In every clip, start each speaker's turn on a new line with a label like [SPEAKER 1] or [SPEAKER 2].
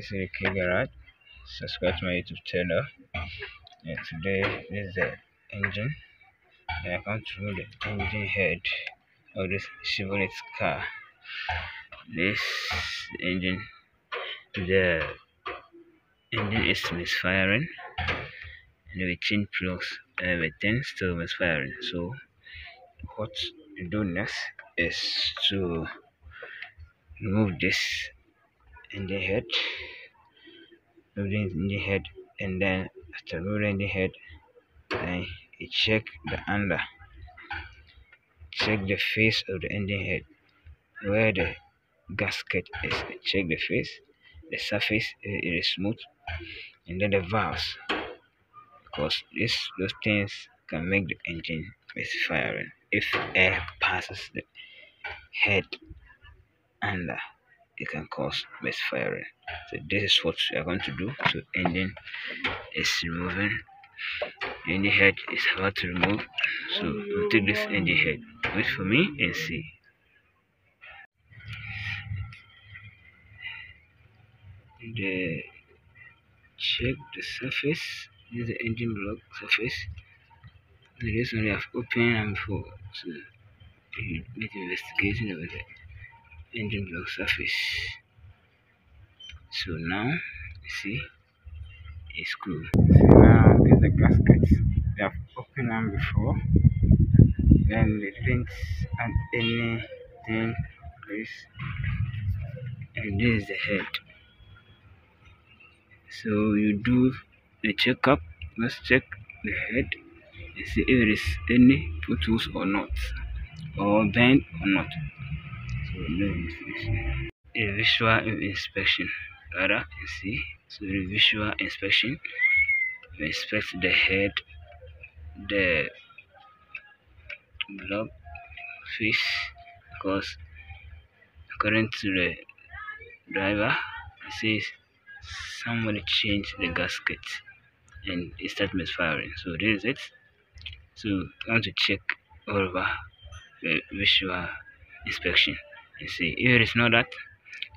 [SPEAKER 1] This is K Garage. Subscribe to my YouTube channel. And today this is the engine. And I come to remove the engine head of this Chevrolet car. This engine, the engine is misfiring, and we change plugs and everything still misfiring. So what you do next is to remove this engine head, and then after removing the head, then you check the under, check the face of the engine head where the gasket is. Check the face, the surface it is smooth, and then the valves, because those things can make the engine misfiring. If air passes the head under, it can cause misfiring. So this is what we are going to do. So engine is removing, engine head is about to remove. So we'll take this engine head. Wait for me and see. Check the surface. This is the engine block surface. This one I have opened and before, so make investigation of the engine block surface. So now you see it's cool. So now there's the gaskets. They have opened them before, then they didn't add anything this, and this is the head. So you do the checkup. Let's check the head and see if there is any potholes or not, or bend or not. So a visual inspection, rather, you see. So the visual inspection, we inspect the head, the block face, because according to the driver, it says somebody changed the gasket and it started misfiring. So this is it. So I want to check all over the visual inspection and see if it is not that,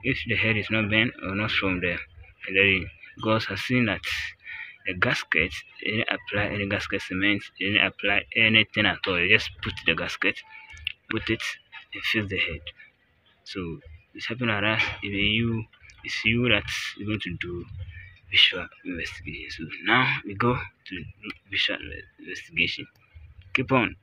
[SPEAKER 1] if the head is not bent or not from the lettering, because I've seen that the gasket, they didn't apply any gasket cement, they didn't apply anything at all. They just put the gasket, put it, and fill the head. So it's happening like that. It's you that's going to do visual investigation. So now we go to visual investigation. Keep on.